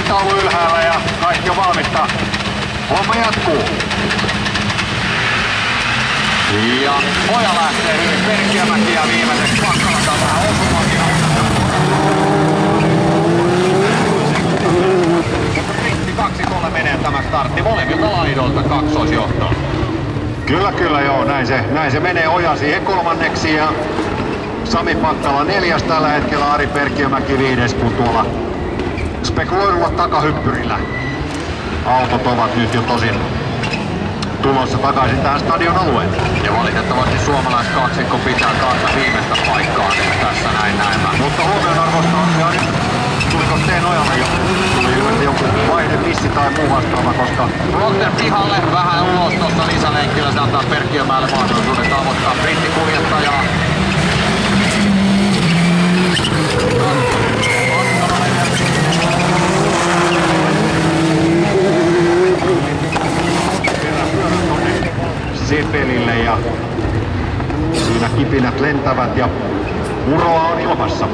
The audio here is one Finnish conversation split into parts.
aikataulu ylhäällä ja kaikki on valmista. Homma jatkuu. Ja Oja lähtee hyvin. Perkiömäki ja viimeiseksi Pakkala saa vähän osumakin. Mutta 2-3 menee tämä startti. Molemmilta laidoilta kaksoisjohtoon. Kyllä joo. Näin se menee. Oja siihen kolmanneksi ja Sami Pakkala 4. tällä hetkellä. Ari Perkiömäki 5. kun tuolla spekuloidulla takahyppyrillä. Autot ovat nyt jo tosin tulossa takaisin tähän stadion alueelle. Ja valitettavasti suomalaiskaksikko pitää kanssa viimeistä paikkaa nyt tässä näin. Mutta huomionarvoista on ja nyt tuliko Sten Ojalle jo? Tuli ilmeisesti joku vaihde, missi tai muu vastaava, koska Procter pihalle vähän ulos tuossa lisälenkillä. Se antaa Perkiömäelle mahdollisuuden tavoittaa brittikuljettajaa. Sepelille ja siinä kipinät lentävät ja uroa on ilmassa.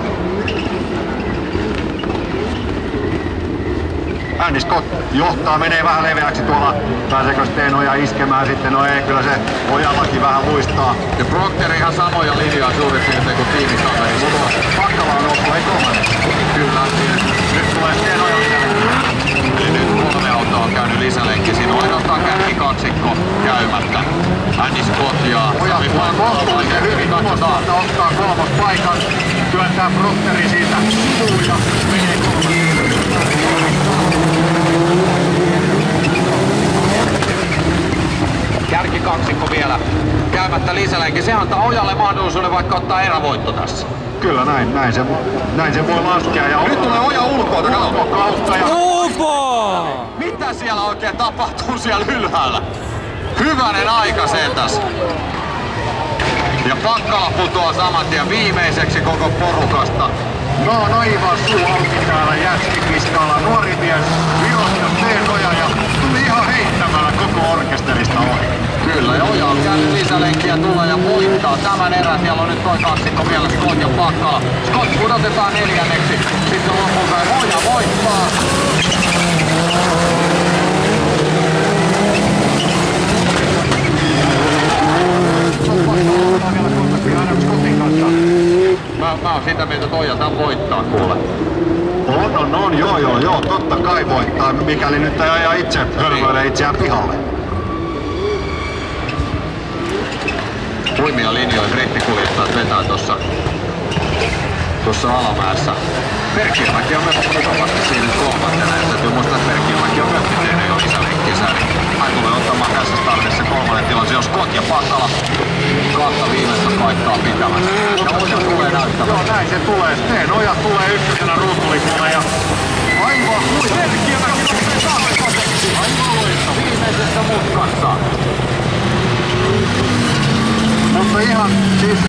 Andy Scott johtaa, menee vähän leveäksi tuolla. Pääseekö Sten Oja iskemään sitten? No ei, kyllä se Ojallakin vähän luistaa. Ja Procter ihan samoja linjoja suurin piirtein kuin tiimikaveri. Mutta Pakkala on ollut, ei kolmannen. Kyllä, nyt tulee Sten Oja lisälenkki. Eli nyt 3 autoa on käynyt lisälenkki. Siinä on ainoastaan kärkikaksikko käymättä. Andy Scott ja Sami Pakkala oikein hyvin katsotaan. Ottaa kolmospaikan, työntää Procteri siitä sivuun ja menee kolmannen. Kärkikaksikko vielä käymättä lisälenki. Se antaa Ojalle mahdollisuuden vaikka ottaa erävoitto tässä. Kyllä näin se voi laskea. Ja nyt tulee Oja ulkoa kautta. Ja mitä siellä oikein tapahtuu siellä ylhäällä? Hyvänen aika sentäs. Ja Pakkala putoaa saman tien viimeiseksi koko porukasta. No aivan suu auki täällä jätskikiskalla. Nuori mies Virosta Sten Oja ja tuli ihan heittämällä koko orkesterista ohi. Kyllä, ja Oja on käynyt lisälenkkiä, tulee ja voittaa tämän erän. Siellä on nyt toi kaksikko vielä, Scott ja Pakkala. Scott pudotetaan 4. Sitten lopulta Oja voittaa. Mä oon sitä mieltä, että Oja tän voittaa kuule. On, joo, totta kai voittaa, mikäli nyt ei aja itse hölmöile itseään pihalle. Huimia linjoja brittikuljettajat vetää tuossa alamäessä. Perkiömäki on myös mukavasti siinä kolmantena, ja täytyy muistaa, että Perkiömäki on myös tehnyt jo lisälenkkinsä. Hän tulee ottamaan tässä startissa 3. tilansa, jos Scott ja Pakkala kahta viimeistä paikkaa pitämässä. Ja Oja tulee näyttämään. Joo, näin se tulee. Sten Oja tulee ykkösenä ruutulipulla ja aivan Perkiömäki nousee kakkoseksi. Aivan loistava. Viimeisessä mutkassa. Mutta ihan siis